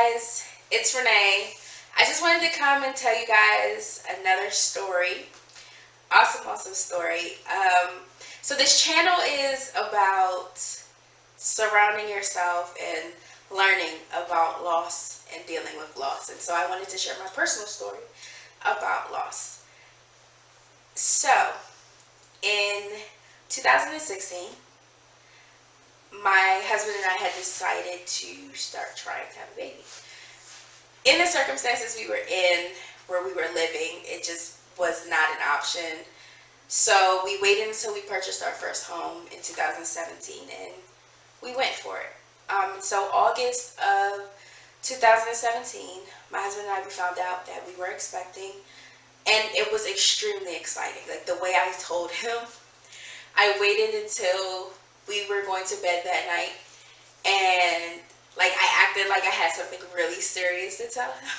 guys, it's Renee. I just wanted to come and tell you guys another story. Awesome story. So this channel is about surrounding yourself and learning about loss and dealing with loss. And so I wanted to share my personal story about loss. So in 2016, my husband and I had decided to start trying to have a baby. In the circumstances we were in, where we were living, it just was not an option. So we waited until we purchased our first home in 2017, and we went for it. So August of 2017, my husband and I, we found out that we were expecting, and it was extremely exciting. Like the way I told him, I waited until we were going to bed that night, and like I acted like I had something really serious to tell him.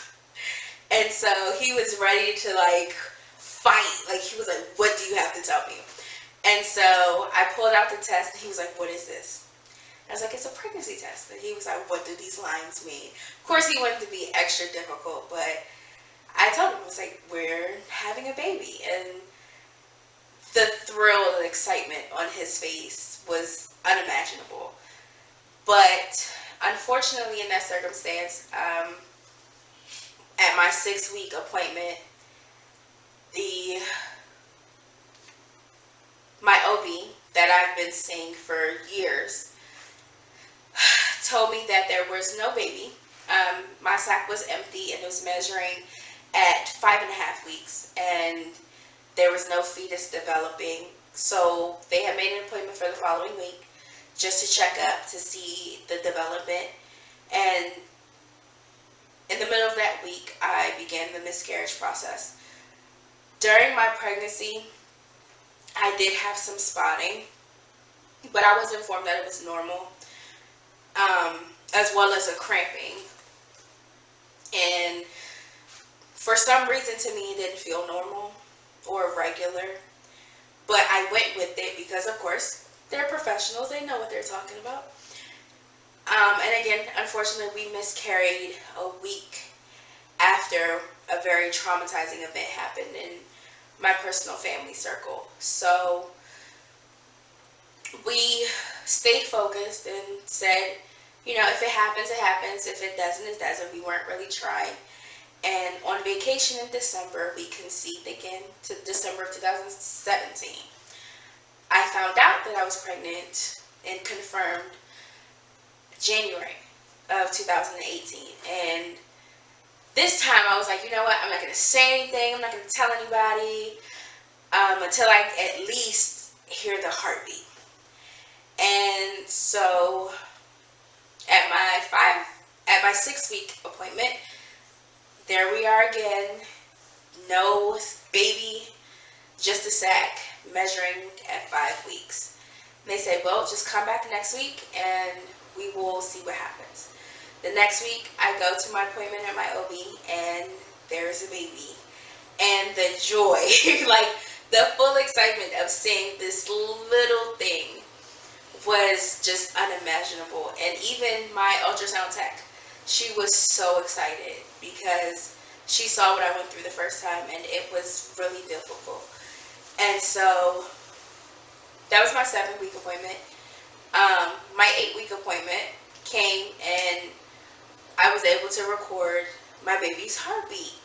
And so he was ready to like fight. Like he was like, "What do you have to tell me?" And so I pulled out the test, and he was like, "What is this?" I was like, "It's a pregnancy test." And he was like, "What do these lines mean?" Of course, he wanted to be extra difficult, but I told him, I was like, "We're having a baby." And the thrill and excitement on his face was unimaginable. But unfortunately, in that circumstance, at my 6-week appointment, my OB that I've been seeing for years told me that there was no baby. My sac was empty, and it was measuring at 5.5 weeks, and there was no fetus developing. So they had made an appointment for the following week just to check up to see the development. And in the middle of that week, I began the miscarriage process. During my pregnancy, I did have some spotting, but I was informed that it was normal, as well as a cramping. And for some reason, to me, it didn't feel normal or regular. But I went with it because, of course, they're professionals. They know what they're talking about. And again, unfortunately, we miscarried a week after a very traumatizing event happened in my personal family circle. So we stayed focused and said, if it happens, it happens. If it doesn't, it doesn't. We weren't really trying. And on vacation in December, we conceived again to December of 2017. I found out that I was pregnant and confirmed January of 2018. And this time I was like, you know what? I'm not going to say anything. I'm not going to tell anybody until I at least hear the heartbeat. And so at my 6-week appointment, there we are again. No baby, just a sac measuring at 5 weeks. And they say, well, just come back next week and we will see what happens. The next week, I go to my appointment at my OB, and there's a baby. And the joy, like the full excitement of seeing this little thing was just unimaginable. And even my ultrasound tech, she was so excited because she saw what I went through the first time, and it was really difficult. And so that was my 7-week appointment. My 8-week appointment came, and I was able to record my baby's heartbeat.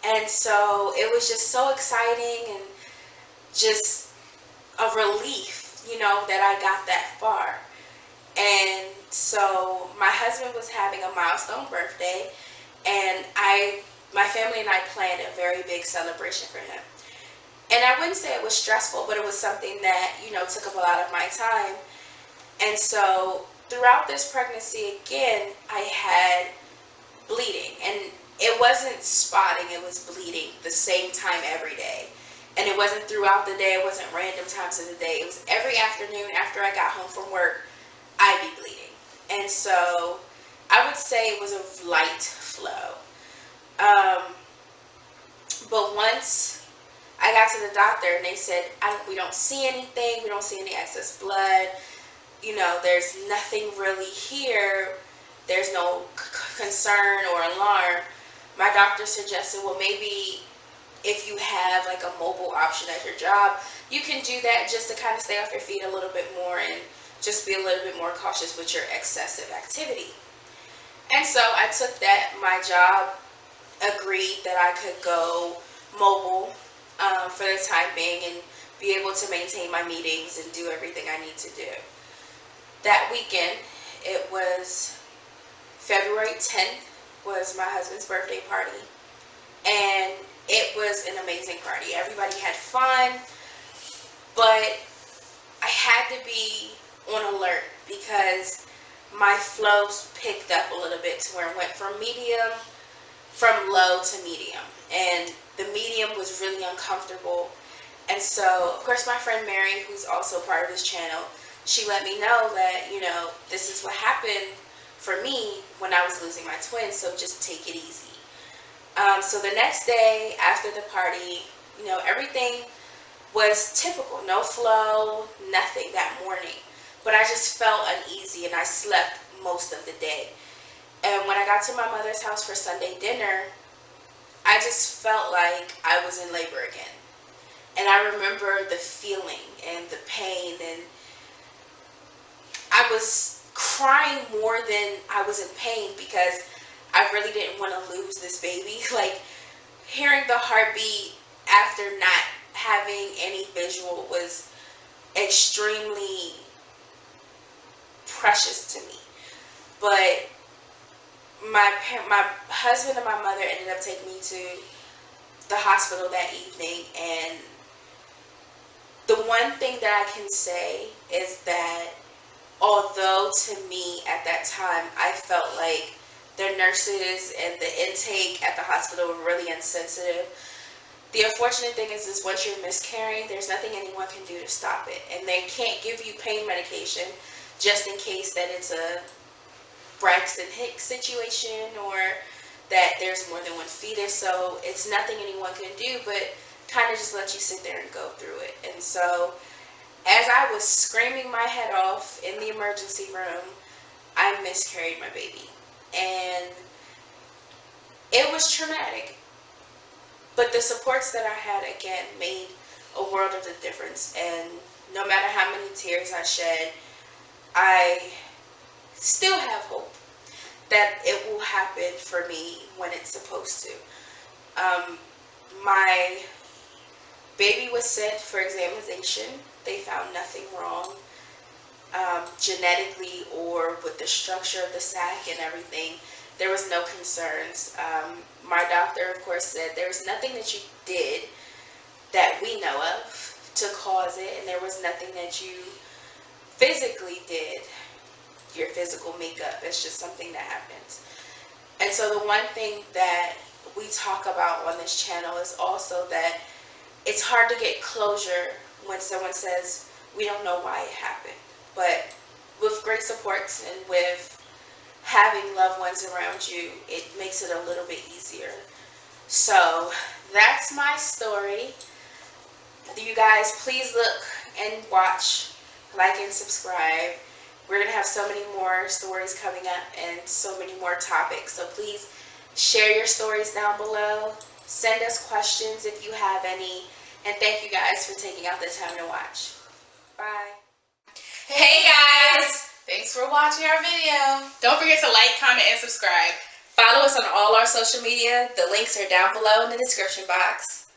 And so it was just so exciting and just a relief, that I got that far. And so my husband was having a milestone birthday, and my family and I planned a very big celebration for him. And I wouldn't say it was stressful, but it was something that, took up a lot of my time. And so throughout this pregnancy, again, I had bleeding. And it wasn't spotting, it was bleeding the same time every day. And it wasn't throughout the day, it wasn't random times of the day. It was every afternoon after I got home from work, I'd be bleeding. And so I would say it was a light flow. But once I got to the doctor and they said, we don't see anything, we don't see any excess blood, there's nothing really here, there's no concern or alarm, my doctor suggested, well, maybe if you have like a mobile option at your job, you can do that just to kind of stay off your feet a little bit more and just be a little bit more cautious with your excessive activity. And so I took that. My job agreed that I could go mobile for the time being and be able to maintain my meetings and do everything I need to do. That weekend, it was February 10th, was my husband's birthday party, and it was an amazing party. Everybody had fun, but I had to be on alert because my flows picked up a little bit to where it went from low to medium, and the medium was really uncomfortable. And so, of course, my friend Mary, who's also part of this channel, she let me know that, this is what happened for me when I was losing my twins, so just take it easy. So the next day after the party, everything was typical. No flow, nothing that morning. But I just felt uneasy and I slept most of the day. And when I got to my mother's house for Sunday dinner, I just felt like I was in labor again. And I remember the feeling and the pain, and I was crying more than I was in pain because I really didn't want to lose this baby. Like, hearing the heartbeat after not having any visual was extremely precious to me. But my husband and my mother ended up taking me to the hospital that evening, and the one thing that I can say is that although to me at that time I felt like the nurses and the intake at the hospital were really insensitive, the unfortunate thing is once you're miscarrying, there's nothing anyone can do to stop it. And they can't give you pain medication just in case that it's a Braxton Hicks situation or that there's more than one fetus. So it's nothing anyone can do but kind of just let you sit there and go through it. And so as I was screaming my head off in the emergency room, I miscarried my baby. And it was traumatic. But the supports that I had, again, made a world of the difference. And no matter how many tears I shed, I still have hope that it will happen for me when it's supposed to. My baby was sent for examination. They found nothing wrong genetically or with the structure of the sac and everything. There was no concerns. My doctor, of course, said there's nothing that you did that we know of to cause it, and there was nothing that you physically did, your physical makeup. It's just something that happens. And so the one thing that we talk about on this channel is also that it's hard to get closure when someone says we don't know why it happened. But with great supports and with having loved ones around you, it makes it a little bit easier. So that's my story. You guys, please look and watch, like and subscribe. We're going to have so many more stories coming up and so many more topics. So please share your stories down below. Send us questions if you have any. And thank you guys for taking out the time to watch. Bye. Hey guys! Thanks for watching our video. Don't forget to like, comment, and subscribe. Follow us on all our social media. The links are down below in the description box.